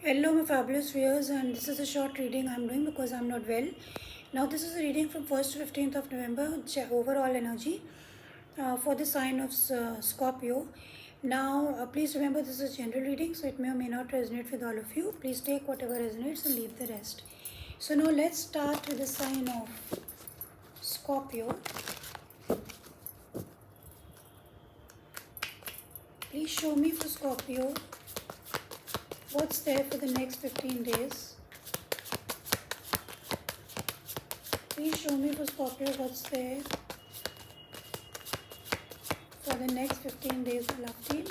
Hello, my fabulous viewers, and this is a short reading I'm doing because I'm not well. Now, this is a reading from 1st to 15th of November, overall energy for the sign of Scorpio. Now, please remember this is general reading, so it may or may not resonate with all of you. Please take whatever resonates and leave the rest. So, now let's start with the sign of Scorpio. Please show me for Scorpio what's there for the next 15 days. Please show me for Scorpio what's there for the next 15 days, my love team.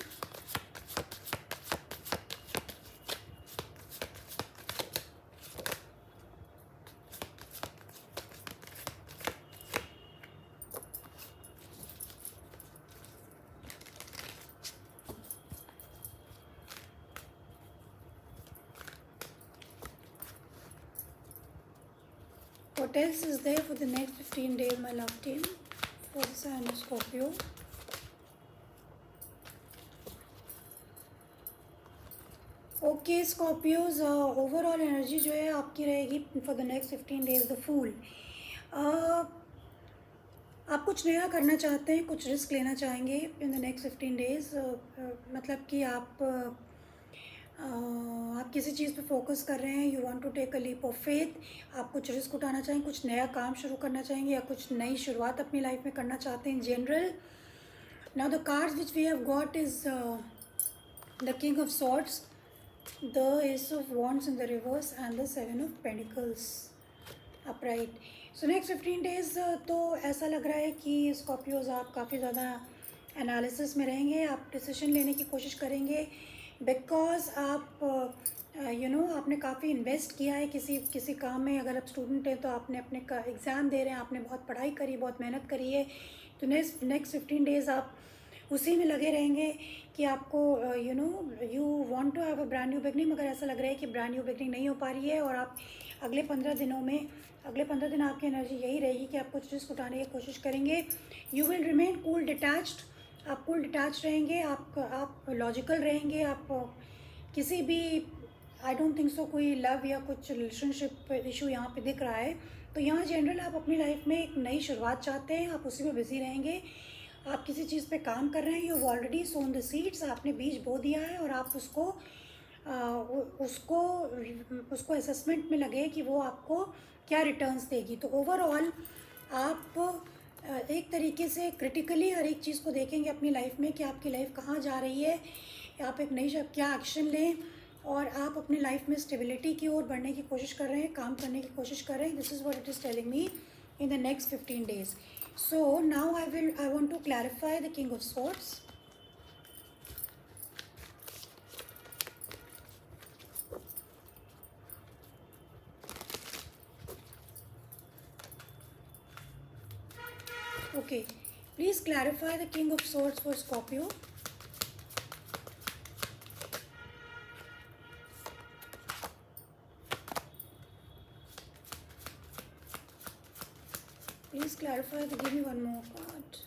What else is there for the next 15 days, my love team, for the sign of Scorpio? Okay Scorpios, overall energy जो है आपकी रहेगी for the next 15 days the fool. आप कुछ नया करना चाहते हैं, कुछ रिस्क लेना चाहेंगे इन द नेक्स्ट 15 डेज. मतलब कि आप किसी चीज़ पे फोकस कर रहे हैं. You want to take a leap of faith. आप कुछ रिस्क उठाना चाहेंगे, कुछ नया काम शुरू करना चाहेंगे या कुछ नई शुरुआत अपनी लाइफ में करना चाहते हैं in general. Now the cards which we have got is the king of swords, the ace of wands in the reverse and the 7 of pentacles upright. So next 15 days तो ऐसा लग रहा है कि स्कॉर्पियोज आप काफ़ी ज़्यादा एनालिसिस में रहेंगे. आप डिसीजन लेने की कोशिश करेंगे बिकॉज आप आपने काफ़ी इन्वेस्ट किया है किसी काम में. अगर आप स्टूडेंट हैं तो आपने अपने का एग्ज़ाम दे रहे हैं, आपने बहुत पढ़ाई करी, बहुत मेहनत करी है. तो नेक्स्ट 15 डेज़ आप उसी में लगे रहेंगे कि आपको you want to have a brand new beginning. मगर ऐसा लग रहा है कि ब्रांड न्यू बिगनिंग नहीं हो पा रही है और आप अगले 15 दिन आपकी एनर्जी यही रहेगी कि आप कुछ रिस्क उठाने की कोशिश करेंगे. You will remain cool detached. आप कूल डिटैच रहेंगे, आप लॉजिकल रहेंगे. आप किसी भी आई डोंट थिंक सो कोई लव या कुछ रिलेशनशिप इशू यहाँ पे दिख रहा है. तो यहाँ जनरल आप अपनी लाइफ में एक नई शुरुआत चाहते हैं, आप उसी में बिजी रहेंगे. आप किसी चीज़ पे काम कर रहे हैं, you already sown the seeds. आपने बीज बो दिया है और आप उसको असेसमेंट में लगे कि वो आपको क्या रिटर्न्स देगी. तो ओवरऑल आप एक तरीके से क्रिटिकली हर एक चीज़ को देखेंगे अपनी लाइफ में कि आपकी लाइफ कहाँ जा रही है. आप एक नई क्या एक्शन लें और आप अपनी लाइफ में स्टेबिलिटी की ओर बढ़ने की कोशिश कर रहे हैं, काम करने की कोशिश कर रहे हैं. This is what it is telling me in the next 15 days. So now I want to clarify the King of Swords. Okay, please clarify the King of Swords for Scorpio. Please clarify. Give me one more card.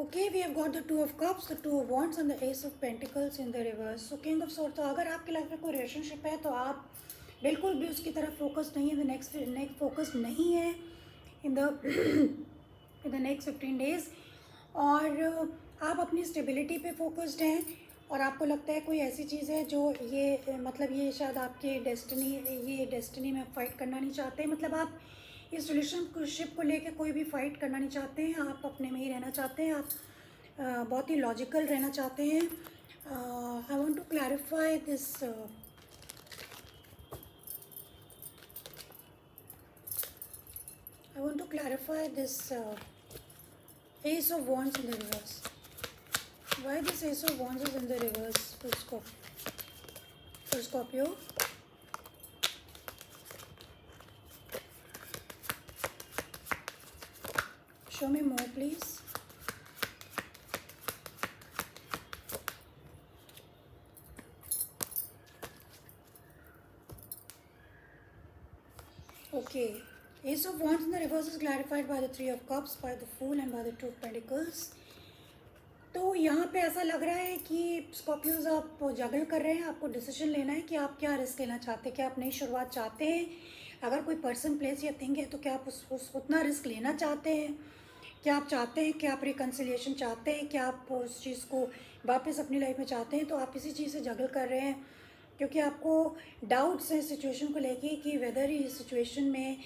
Okay, we have got the Two of Cups, the Two of Wands and the Ace of Pentacles in the reverse. So King of Swords. तो अगर आपकी life में कोई relationship है तो आप बिल्कुल भी उसकी तरफ फोकस नहीं है. नेक्स्ट फोकस नहीं है इन द नेक्स्ट 15 डेज. और आप अपनी स्टेबिलिटी पे फोकस्ड हैं और आपको लगता है कोई ऐसी चीज़ है जो ये शायद आपके डेस्टिनी में फाइट करना नहीं चाहते. मतलब आप इस रिलेशनशिप को लेके कोई भी फाइट करना नहीं चाहते हैं. आप अपने में ही रहना चाहते हैं. आप बहुत ही लॉजिकल रहना चाहते हैं. I want to clarify this. I want to clarify this Ace of Wands in the reverse. Why this Ace of Wands is in the reverse for Scorpio? Show me more, please. Okay. Ace of Wands in the reverse is clarified by the Three of Cups, by the Fool and by the Two of Pentacles. तो यहाँ पे ऐसा लग रहा है कि Scorpios आप जगल कर रहे हैं, आपको डिसीजन लेना है कि आप क्या रिस्क लेना चाहते हैं, क्या आप नई शुरुआत चाहते हैं। अगर कोई पर्सन, प्लेस या थिंग है तो क्या आप उस उतना रिस्क लेना चाहते हैं, क्या आप चाहते हैं कि आप रिकन्सिलिएशन चाहते हैं, क्या आप उस चीज़ को वापस अपनी लाइफ में चाहते हैं। तो आप इसी चीज़ से जगल कर रहे हैं क्योंकि आपको डाउट्स हैं सिचुएशन को लेके कि वेदर इस सिचुएशन में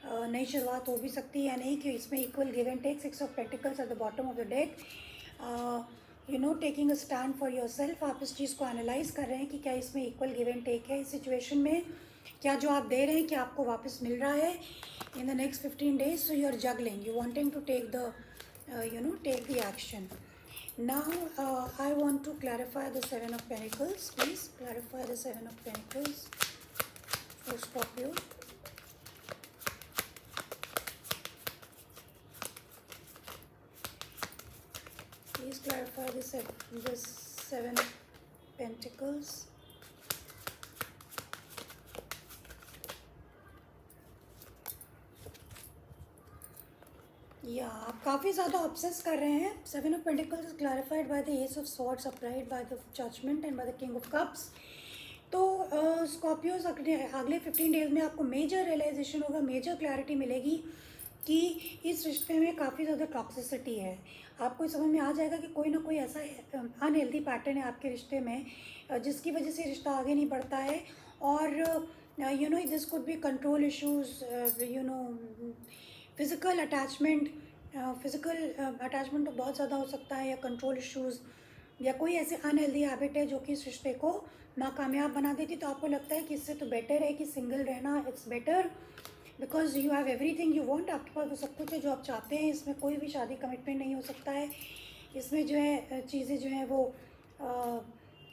नई शुरुआत हो भी सकती है या नहीं, कि इसमें equal give and take, 6 of pentacles at the bottom of the deck. You know, taking a stand for yourself. आप इस चीज़ को एनालाइज कर रहे हैं कि क्या इसमें इक्वल गिव एंड टेक है इस सिचुएशन में, क्या जो आप दे रहे हैं क्या आपको वापस मिल रहा है in the next 15 days. So you are juggling, you wanting to take the take the action. Now I want to clarify the Seven of Pentacles. Please clarify the Seven of Pentacles for Scorpio. Please clarify the Seven of Pentacles. या आप काफ़ी ज़्यादा obsess कर रहे हैं। 7 of pentacles is clarified by the ace of swords applied by the judgement and by the king of cups. तो Scorpios अगले 15 days में आपको मेजर रियलाइजेशन होगा, मेजर क्लैरिटी मिलेगी कि इस रिश्ते में काफ़ी ज़्यादा टॉक्सिसिटी है। आपको समझ में आ जाएगा कि कोई ना कोई ऐसा अनहेल्दी पैटर्न है आपके रिश्ते में जिसकी वजह से रिश्ता आगे नहीं बढ़ता है। और you know, this could be control issues, you know, physical attachment तो बहुत ज़्यादा हो सकता है, या कंट्रोल इश्यूज़, या कोई ऐसे अनहेल्दी हैबिट है जो कि इस रिश्ते को नाकामयाब बना देती। तो आपको लगता है कि इससे तो बेटर है कि सिंगल रहना, it's better because you have everything you want. आपके पास वो सब कुछ है जो आप चाहते हैं। इसमें कोई भी शादी कमिटमेंट नहीं हो सकता है। इसमें जो है चीज़ें जो हैं वो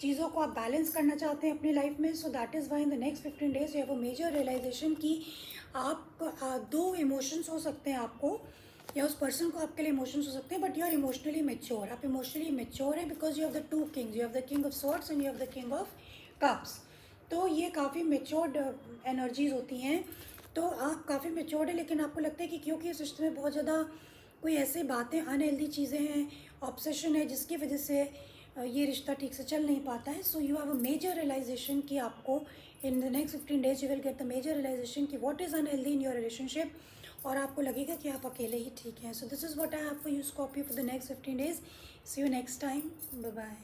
चीज़ों को आप बैलेंस करना चाहते हैं अपनी लाइफ में। So that is why in the next 15 days you have a major realisation कि आप दो इमोशंस हो सकते हैं आपको, या उस पर्सन को आपके लिए इमोशंस हो सकते हैं, but you are emotionally mature. आप इमोशनली मेच्योर है because you have the two kings, you have the king of swords and you have the king of cups. तो ये काफ़ी मेच्योर्ड एनर्जीज होती हैं। तो आप काफ़ी मेच्योर्ड है, लेकिन आपको लगता है कि क्योंकि इस रिश्ते में बहुत ज़्यादा कोई ऐसी बातें, अनहेल्दी चीज़ें हैं, ऑब्सेशन है, जिसकी वजह से ये रिश्ता ठीक से चल नहीं पाता है। So you have a major realisation कि आपको in the next 15 days you will get the major realisation कि what is unhealthy in your relationship, और आपको लगेगा कि आप अकेले ही ठीक हैं। So this is what I have for you Scorpio for the next 15 days. See you next time, bye bye.